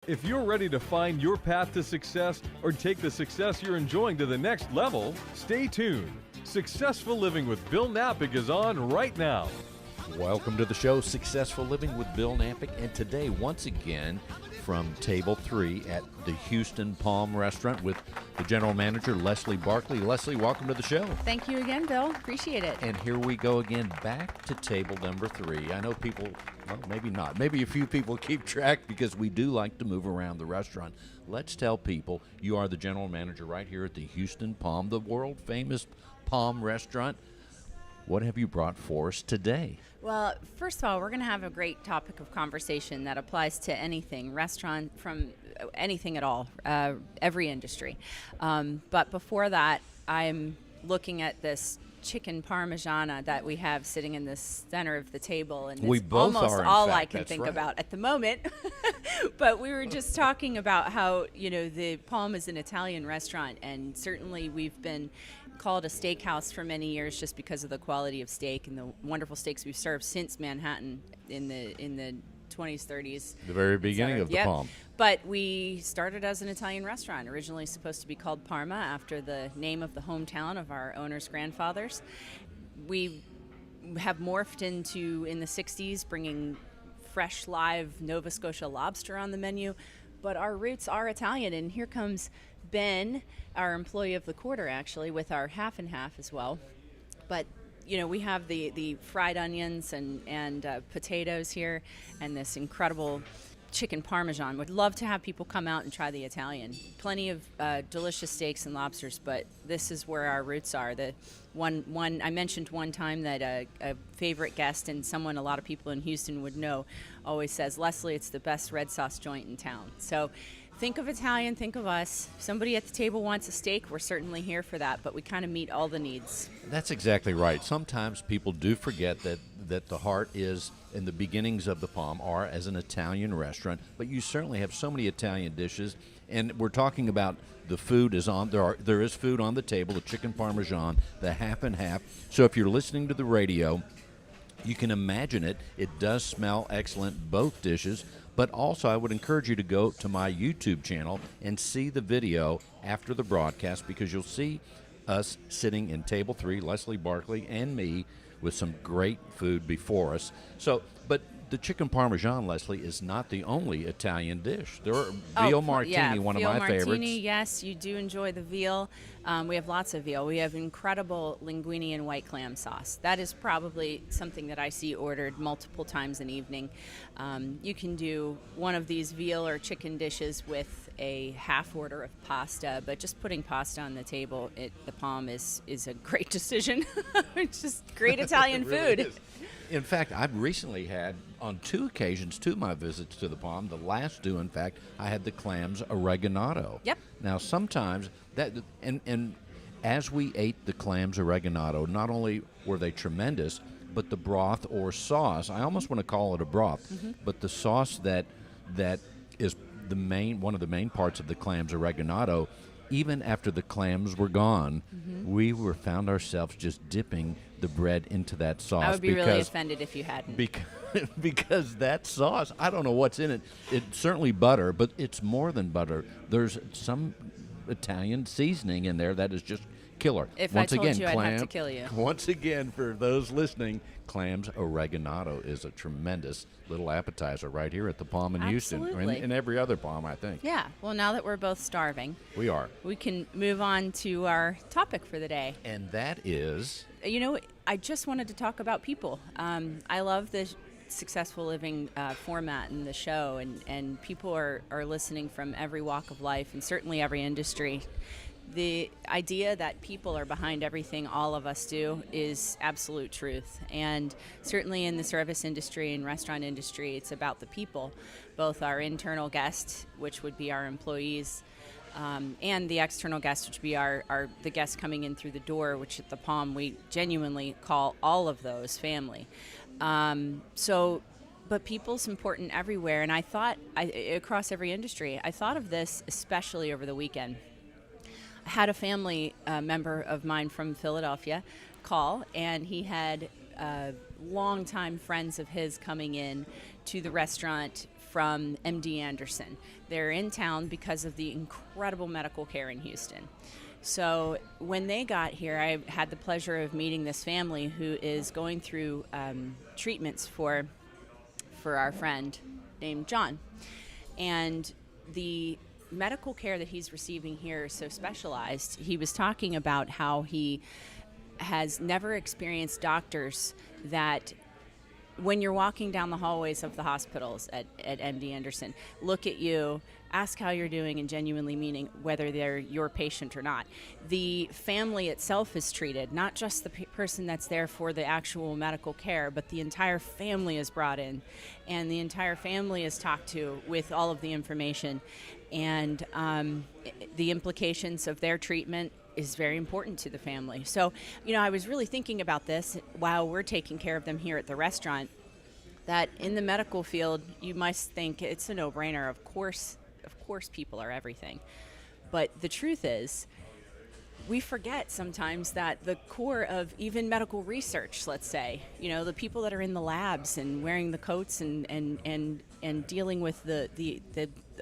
If you're ready to find your path to success or take the success you're enjoying to the next level, stay tuned. Successful Living with Bill Napick is on right now. Welcome to the show, Successful Living with Bill Napick, and today, once again, from Table 3 at the Houston Palm Restaurant with the General Manager, Leslie Barkley. Leslie, welcome to the show. Thank you again, Bill. Appreciate it. And here we go again, back to table number 3. I know people, well, maybe not. Maybe a few people keep track because we do like to move around the restaurant. Let's tell people you are the General Manager right here at the Houston Palm, the world-famous Palm Restaurant. What have you brought for us today? Well, first of all, we're going to have a great topic of conversation that applies to anything, restaurant, from anything at all, every industry. But before that, I'm looking at this chicken parmigiana that we have sitting in the center of the table, and we it's both almost are, in all fact. I can That's think right. about at the moment. But we were just talking about how, the Palm is an Italian restaurant, and certainly we've been called a steakhouse for many years just because of the quality of steak and the wonderful steaks we've served since Manhattan in the 20s, 30s. The very beginning of the Yep. Palm. But we started as an Italian restaurant, originally supposed to be called Parma after the name of the hometown of our owner's grandfathers. We have morphed into, in the 60s, bringing fresh, live Nova Scotia lobster on the menu. But our roots are Italian, and here comes Ben, our employee of the quarter, actually, with our half and half as well. But we have the fried onions and potatoes here, and this incredible chicken parmesan. Would love to have people come out and try the Italian. Plenty of delicious steaks and lobsters, but this is where our roots are. The one I mentioned one time that a favorite guest and someone a lot of people in Houston would know always says, Leslie, it's the best red sauce joint in town. So think of Italian, think of us. If somebody at the table wants a steak, we're certainly here for that, but we kind of meet all the needs. That's exactly right. Sometimes people do forget that the heart is, and the beginnings of the Palm are as an Italian restaurant, but you certainly have so many Italian dishes, and we're talking about the food is on, there is food on the table, the chicken parmesan, the half and half. So if you're listening to the radio, you can imagine it. It does smell excellent, both dishes. But also, I would encourage you to go to my YouTube channel and see the video after the broadcast, because you'll see us sitting in table 3, Leslie Barkley and me, with some great food before us. So, but the chicken parmesan, Leslie, is not the only Italian dish. There are veal martini, one of my favorites. Veal martini, yes, you do enjoy the veal. We have lots of veal. We have incredible linguine and white clam sauce. That is probably something that I see ordered multiple times an evening. You can do one of these veal or chicken dishes with a half order of pasta, but just putting pasta on the table at the Palm is a great decision. It's just great Italian really food. is. In fact, I've recently had, on 2 occasions, 2 of my visits to the Palm, the last 2, in fact, I had the clams oreganato. Yep. Now, sometimes, that and as we ate the clams oreganato, not only were they tremendous, but the broth or sauce, I almost want to call it a broth, but the sauce that is one of the main parts of the clams oreganato, even after the clams were gone, we found ourselves just dipping the bread into that sauce. I would be really offended if you hadn't. Because that sauce, I don't know what's in it. It's certainly butter, but it's more than butter. There's some Italian seasoning in there that is just killer. If Once I told again, you, I'd have to kill you. Once again, for those listening, clams oreganato is a tremendous little appetizer right here at the Palm in Houston, Absolutely. and every other Palm, I think. Yeah, well, now that we're both starving, We are. we can move on to our topic for the day. And that is... I just wanted to talk about people. I love the Successful Living format in the show, and people are listening from every walk of life and certainly every industry. The idea that people are behind everything all of us do is absolute truth. And certainly in the service industry and restaurant industry, it's about the people, both our internal guests, which would be our employees, and the external guests, which would be the guests coming in through the door, which at the Palm we genuinely call all of those family. But people's important everywhere, and I thought across every industry. I thought of this especially over the weekend. I had a family member of mine from Philadelphia call, and he had longtime friends of his coming in to the restaurant from MD Anderson. They're in town because of the incredible medical care in Houston. So when they got here, I had the pleasure of meeting this family who is going through treatments for our friend named John. And the medical care that he's receiving here is so specialized. He was talking about how he has never experienced doctors that, when you're walking down the hallways of the hospitals at MD Anderson, look at you, ask how you're doing, and genuinely meaning whether they're your patient or not. The family itself is treated, not just the person that's there for the actual medical care, but the entire family is brought in, and the entire family is talked to with all of the information. And the implications of their treatment is very important to the family. So, I was really thinking about this while we're taking care of them here at the restaurant, that in the medical field, you must think it's a no-brainer. Of course people are everything. But the truth is, we forget sometimes that the core of even medical research, let's say, the people that are in the labs and wearing the coats and dealing with the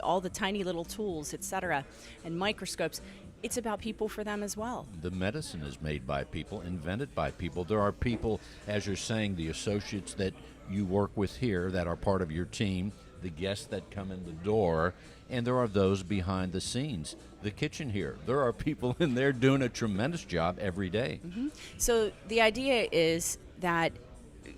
all the tiny little tools, et cetera, and microscopes, it's about people for them as well. The medicine is made by people, invented by people. There are people, as you're saying, the associates that you work with here that are part of your team, the guests that come in the door, and there are those behind the scenes. The kitchen here, there are people in there doing a tremendous job every day. Mm-hmm. So the idea is that,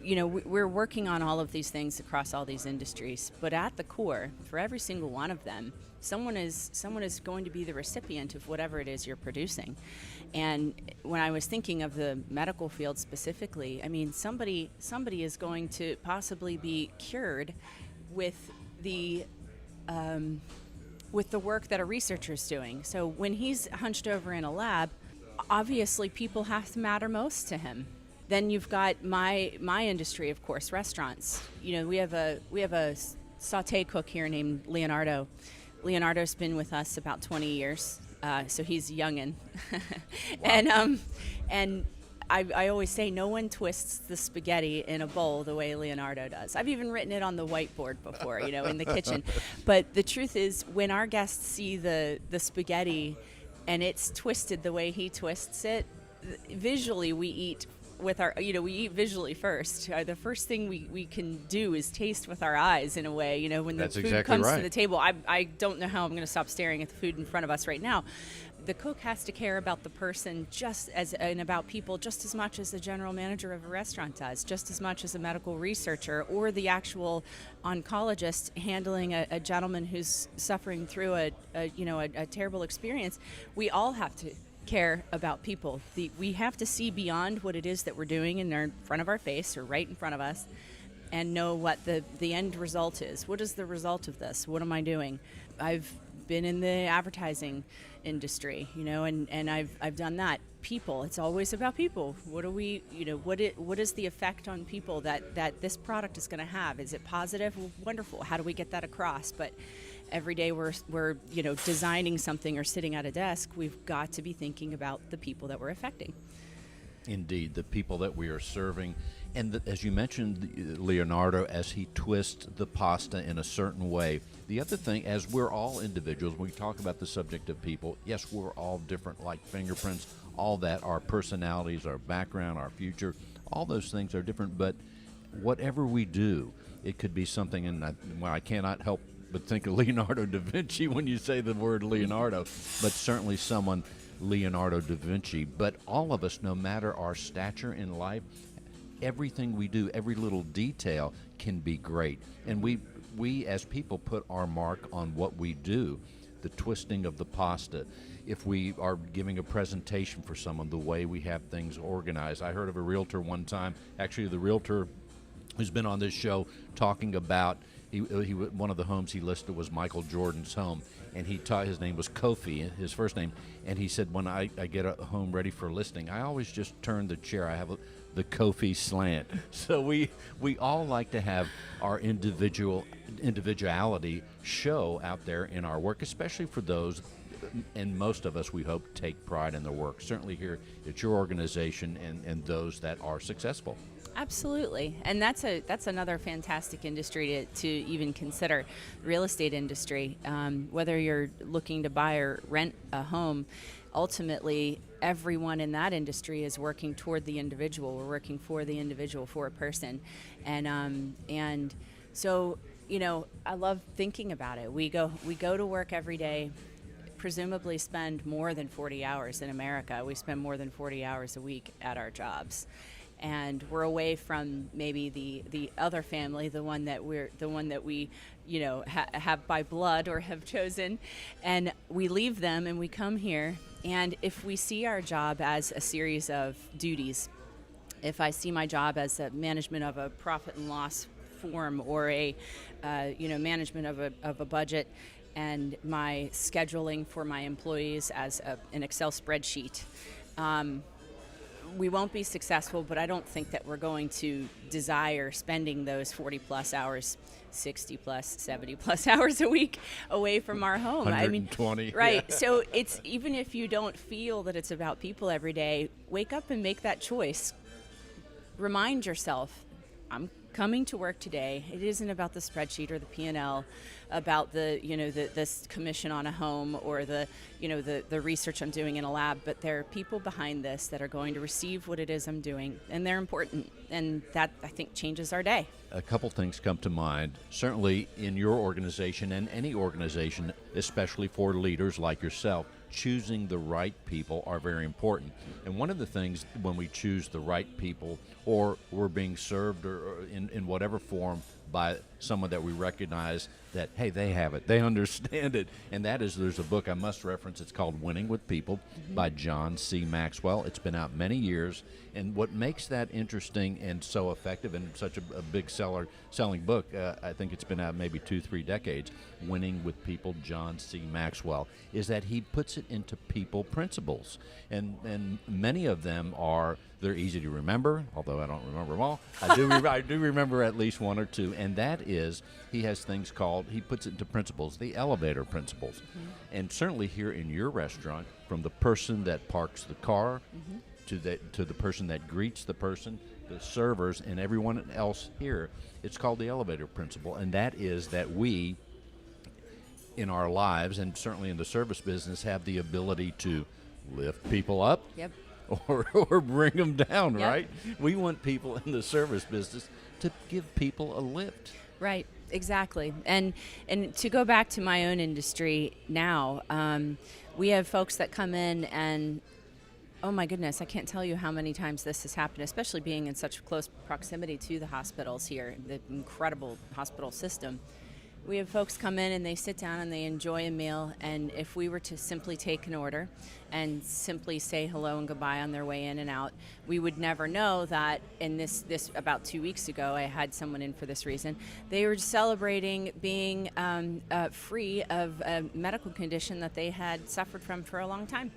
we're working on all of these things across all these industries, but at the core, for every single one of them, someone is going to be the recipient of whatever it is you're producing. And when I was thinking of the medical field specifically, I mean, somebody is going to possibly be cured with the work that a researcher's doing. So when he's hunched over in a lab, obviously people have to matter most to him. Then you've got my industry, of course, restaurants. We have a sauté cook here named Leonardo. Leonardo's been with us about 20 years, so he's youngin'. Wow. And I always say no one twists the spaghetti in a bowl the way Leonardo does. I've even written it on the whiteboard before, in the kitchen. But the truth is, when our guests see the spaghetti and it's twisted the way he twists it, visually we eat with our, we eat visually first. The first thing we can do is taste with our eyes in a way, when the That's food exactly comes right. to the table. I don't know how I'm going to stop staring at the food in front of us right now. The cook has to care about the person and about people just as much as the general manager of a restaurant does, just as much as a medical researcher or the actual oncologist handling a gentleman who's suffering through a terrible experience. We all have to care about people. We have to see beyond what it is that we're doing in front of our face or right in front of us, and know what the end result is. What is the result of this? What am I doing? I've been in the advertising industry, and I've done that. People, it's always about people. What is the effect on people that this product is going to have? Is it positive? Well, wonderful. How do we get that across? But every day we're designing something or sitting at a desk, we've got to be thinking about the people that we're affecting. Indeed, the people that we are serving. And as you mentioned, Leonardo, as he twists the pasta in a certain way. The other thing, as we're all individuals, when we talk about the subject of people, yes, we're all different, like fingerprints, all that, our personalities, our background, our future, all those things are different. But whatever we do, it could be something, and I cannot help but think of Leonardo da Vinci when you say the word Leonardo, but certainly someone Leonardo da Vinci. But all of us, no matter our stature in life, everything we do, every little detail can be great. And we as people put our mark on what we do, the twisting of the pasta. If we are giving a presentation for someone, the way we have things organized. I heard of a realtor one time, actually the realtor who's been on this show talking about one of the homes he listed was Michael Jordan's home, and his name was Kofi, his first name, and he said, when I get a home ready for listing, I always just turn the chair. I have the Kofi slant. So we all like to have our individuality show out there in our work, especially for those, and most of us, we hope, take pride in their work. Certainly here at your organization and those that are successful. Absolutely, and that's another fantastic industry to even consider, real estate industry. Whether you're looking to buy or rent a home, ultimately everyone in that industry is working toward the individual. We're working for the individual, for a person, and so I love thinking about it. We go to work every day. Presumably spend more than 40 hours in America. We spend more than 40 hours a week at our jobs. And we're away from maybe the other family, the one that we have by blood or have chosen, and we leave them and we come here. And if we see our job as a series of duties, if I see my job as a management of a profit and loss form, or a management of a budget, and my scheduling for my employees as an Excel spreadsheet, we won't be successful, but I don't think that we're going to desire spending those 40 plus hours, 60 plus, 70 plus hours a week away from our home. 120. Right. So it's, even if you don't feel that it's about people every day, wake up and make that choice. Remind yourself, I'm coming to work today. It isn't about the spreadsheet or the P&L, about this commission on a home, or the research I'm doing in a lab, but there are people behind this that are going to receive what it is I'm doing, and they're important, and that, I think, changes our day. A couple things come to mind. Certainly in your organization, and any organization, especially for leaders like yourself, choosing the right people are very important. And one of the things when we choose the right people, or we're being served or in whatever form by someone that we recognize that, hey, they have it, they understand it, and that is, there's a book I must reference. It's called Winning with People by John C. Maxwell. It's been out many years, and what makes that interesting and so effective and such a big selling book, I think it's been out maybe 2-3 decades, Winning with People, John C. Maxwell, is that he puts it into people principles, and many of them are, they're easy to remember, although I don't remember them all. I do remember at least one or two, and that is, he has things called, he puts it into principles, the elevator principles. And certainly here in your restaurant, from the person that parks the car to the person that greets the person, the servers, and everyone else here, it's called the elevator principle, and that is that we, in our lives, and certainly in the service business, have the ability to lift people up. Yep. Or bring them down, Yep. right? We want people in the service business to give people a lift. Right, exactly. And to go back to my own industry now, we have folks that come in and, oh my goodness, I can't tell you how many times this has happened, especially being in such close proximity to the hospitals here, the incredible hospital system. We have folks come in and they sit down and they enjoy a meal, and if we were to simply take an order and simply say hello and goodbye on their way in and out, we would never know that. In this about 2 weeks ago, I had someone in for this reason. They were celebrating being free of a medical condition that they had suffered from for a long time,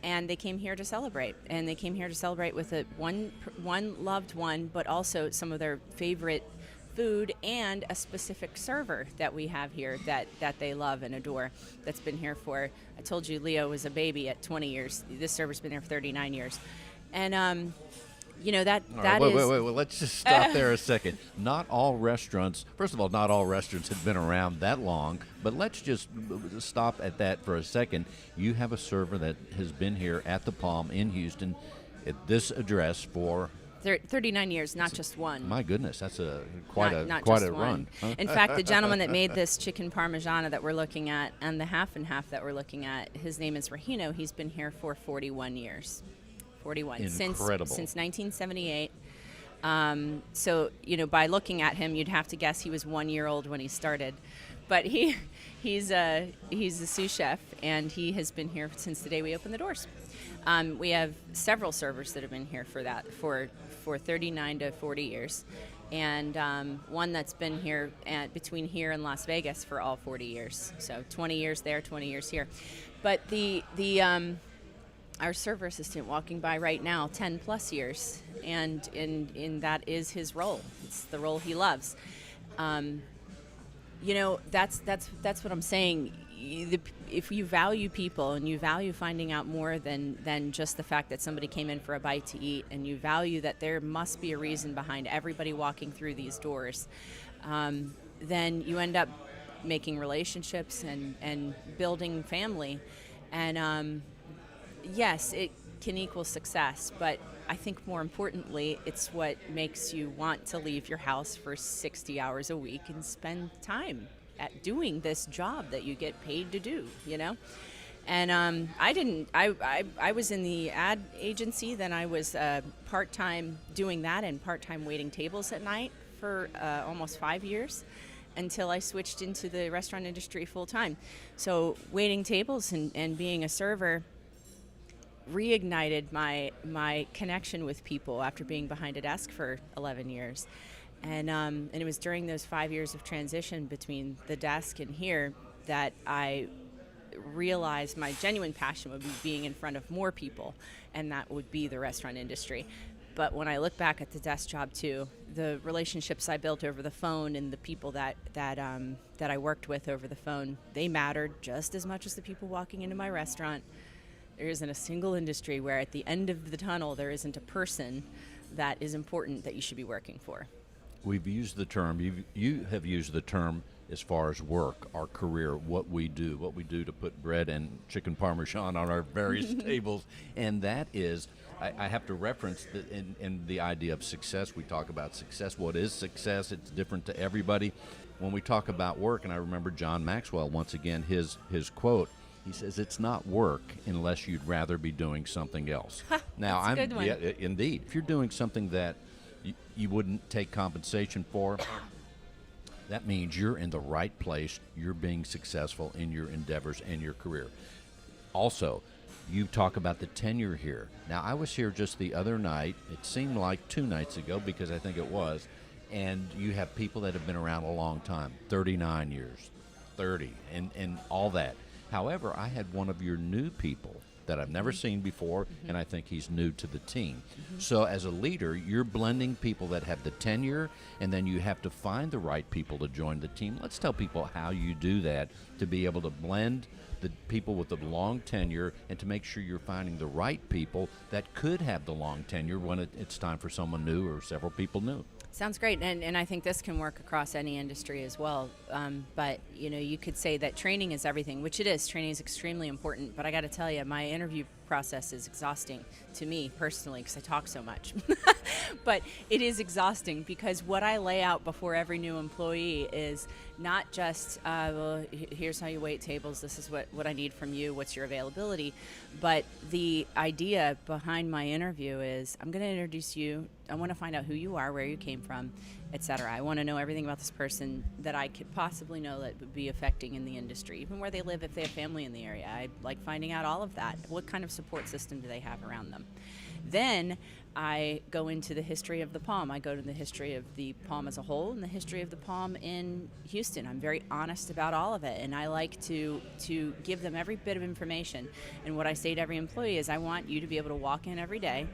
and they came here to celebrate. And they came here to celebrate with one loved one, but also some of their favorite food, and a specific server that we have here that they love and adore, that's been here for, I told you Leo was a baby at 20 years. This server's been there for 39 years. And that Wait, is... wait, let's just stop there a second. Not all restaurants, first of all, not all restaurants have been around that long, but let's just stop at that for a second. You have a server that has been here at the Palm in Houston at this address for 39 years, not just one. My goodness, that's quite a run. Huh? In fact, the gentleman that made this chicken parmigiana that we're looking at, and the half and half that we're looking at, his name is Rahino. He's been here for 41 years. 41. Incredible. Since 1978. So, by looking at him, you'd have to guess he was 1 year old when he started. But he's a sous chef, and he has been here since the day we opened the doors. We have several servers that have been here for 39 to 40 years, and one that's been here between here and Las Vegas for all 40 years. So 20 years there, 20 years here. But our server assistant walking by right now, 10 plus years, and that is his role. It's the role he loves. That's what I'm saying. if you value people and you value finding out more than just the fact that somebody came in for a bite to eat, and you value that there must be a reason behind everybody walking through these doors, then you end up making relationships and building family. And yes, it can equal success, but I think more importantly, it's what makes you want to leave your house for 60 hours a week and spend time at doing this job that you get paid to do, you know? And I was in the ad agency, then I was part-time doing that and part-time waiting tables at night for almost 5 years until I switched into the restaurant industry full-time. So waiting tables and being a server reignited my connection with people after being behind a desk for 11 years. And it was during those 5 years of transition between the desk and here that I realized my genuine passion would be being in front of more people, and that would be the restaurant industry. But when I look back at the desk job too, the relationships I built over the phone and the people that I worked with over the phone, they mattered just as much as the people walking into my restaurant. There isn't a single industry where at the end of the tunnel there isn't a person that is important that you should be working for. We've used the term, you have used the term as far as work, our career, what we do to put bread and chicken parmesan on our various tables. And that is, I have to reference in the idea of success. We talk about success. What is success? It's different to everybody. When we talk about work, and I remember John Maxwell, once again, his quote, he says, "It's not work unless you'd rather be doing something else." Now, That's a good one. Yeah, indeed. If you're doing something that you wouldn't take compensation for, that means you're in the right place. You're being successful in your endeavors and your career. Also, you talk about the tenure here. Now, I was here just the other night. It seemed like 2 nights ago, because I think it was. And you have people that have been around a long time, 39 years, 30, and all that. However, I had one of your new people that I've never seen before, and I think he's new to the team. So as a leader, you're blending people that have the tenure, and then you have to find the right people to join the team. Let's tell people how you do that, to be able to blend the people with the long tenure and to make sure you're finding the right people that could have the long tenure when it's time for someone new or several people new. Sounds great, and I think this can work across any industry as well. But you could say that training is everything, which it is. Training is extremely important. But I got to tell you, my interview process is exhausting to me personally because I talk so much. But it is exhausting because what I lay out before every new employee is not just, well, here's how you wait tables. This is what I need from you. What's your availability? But the idea behind my interview is I'm going to introduce you. I want to find out who you are, where you came from, etc. I want to know everything about this person that I could possibly know that would be affecting in the industry, even where they live, if they have family in the area. I like finding out all of that. What kind of support system do they have around them? Then I go into the history of the Palm. I go to the history of the Palm as a whole and the history of the Palm in Houston. I'm very honest about all of it, and I like to give them every bit of information. And what I say to every employee is I want you to be able to walk in every day.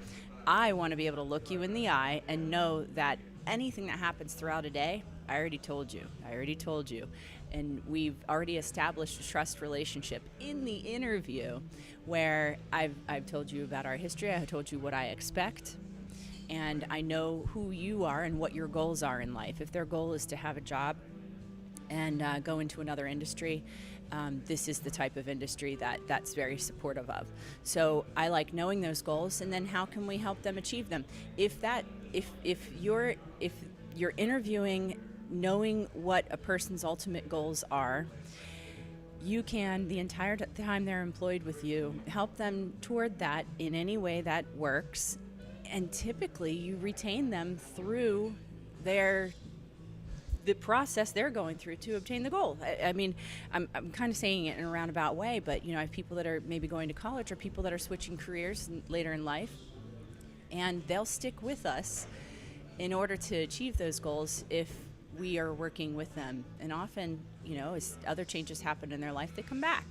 I want to be able to look you in the eye and know that anything that happens throughout a day, I already told you. And we've already established a trust relationship in the interview where I've told you about our history, I told you what I expect, and I know who you are and what your goals are in life. If their goal is to have a job and go into another industry, this is the type of industry that's very supportive of. So I like knowing those goals, and then how can we help them achieve them? If you're interviewing knowing what a person's ultimate goals are, you can, the entire time they're employed with you, help them toward that in any way that works, and typically you retain them through the process they're going through to obtain the goal. I mean, I'm kind of saying it in a roundabout way, but I have people that are maybe going to college or people that are switching careers later in life, and they'll stick with us in order to achieve those goals if we are working with them. And often, as other changes happen in their life, they come back.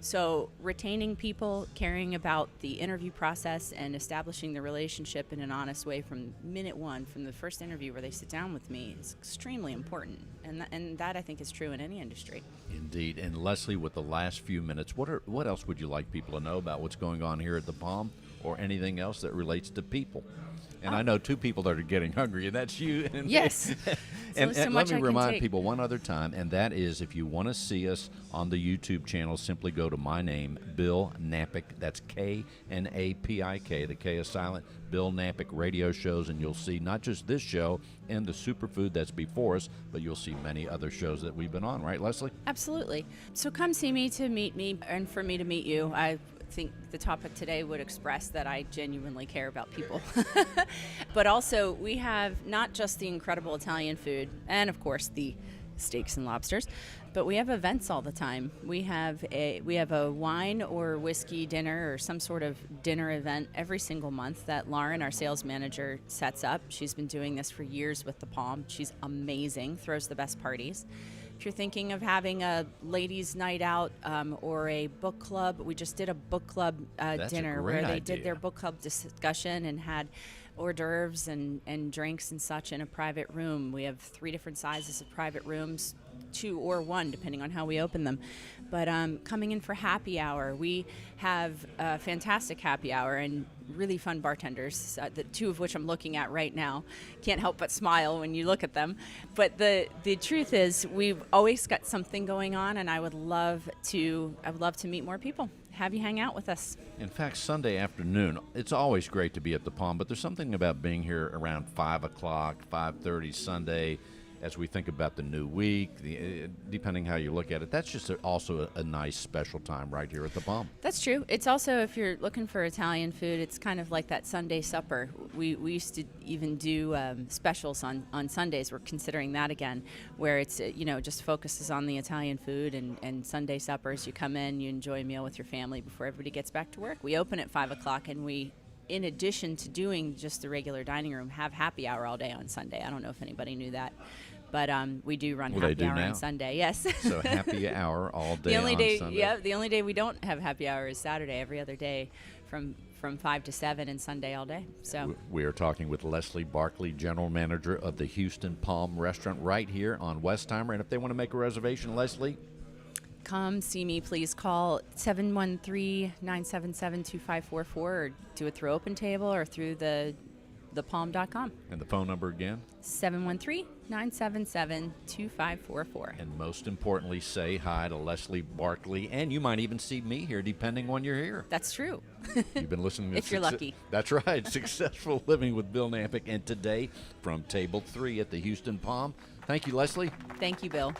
So retaining people, caring about the interview process, and establishing the relationship in an honest way from minute one, from the first interview where they sit down with me, is extremely important. And that I think is true in any industry. Indeed. And Leslie, with the last few minutes, what else would you like people to know about what's going on here at the Palm, or anything else that relates to people? And I know two people that are getting hungry, and that's you. And yes. and let me remind people one other time, and that is, if you want to see us on the YouTube channel, simply go to my name, Bill Napick. That's K-N-A-P-I-K. The K is silent. Bill Napick radio shows, and you'll see not just this show and the superfood that's before us, but you'll see many other shows that we've been on, right, Leslie? Absolutely. So come see me to meet me, and for me to meet you. I think the topic today would express that I genuinely care about people. But also, we have not just the incredible Italian food and, of course, the steaks and lobsters, but we have events all the time. We have a wine or whiskey dinner, or some sort of dinner event every single month that Lauren, our sales manager, sets up. She's been doing this for years with the Palm. She's amazing, throws the best parties. If you're thinking of having a ladies' night out or a book club, we just did a book club dinner where they did their book club discussion and had hors d'oeuvres and drinks and such in a private room. We have 3 different sizes of private rooms, 2 or 1, depending on how we open them. But coming in for happy hour, we have a fantastic happy hour and really fun bartenders, the 2 of which I'm looking at right now. Can't help but smile when you look at them. But the truth is, we've always got something going on, and I would love to meet more people. Have you hang out with us. In fact, Sunday afternoon, it's always great to be at the Palm, but there's something about being here around 5 o'clock, 5:30 Sunday, as we think about the new week, depending how you look at it. That's just also a nice special time right here at the Palm. That's true. It's also, if you're looking for Italian food, it's kind of like that Sunday supper. We used to even do specials on Sundays. We're considering that again, where it's just focuses on the Italian food, and Sunday suppers. You come in, you enjoy a meal with your family before everybody gets back to work. We open at 5 o'clock, and we, in addition to doing just the regular dining room, have happy hour all day on Sunday. I don't know if anybody knew that. But we do run happy hour on Sunday, yes. So happy hour all day on Sunday. Yeah, the only day we don't have happy hour is Saturday. Every other day from 5 to 7, and Sunday all day. So we are talking with Leslie Barkley, General Manager of the Houston Palm Restaurant right here on Westheimer. And if they want to make a reservation, Leslie? Come see me, please. Call 713-977-2544, or do it through Open Table or through thepalm.com. And the phone number again? 713-977-2544. And most importantly, say hi to Leslie Barkley, and you might even see me here depending on you're here. That's true. You've been listening to if you're lucky. That's right. Successful Living with Bill Napick, and today from Table 3 at the Houston Palm. Thank you, Leslie. Thank you, Bill.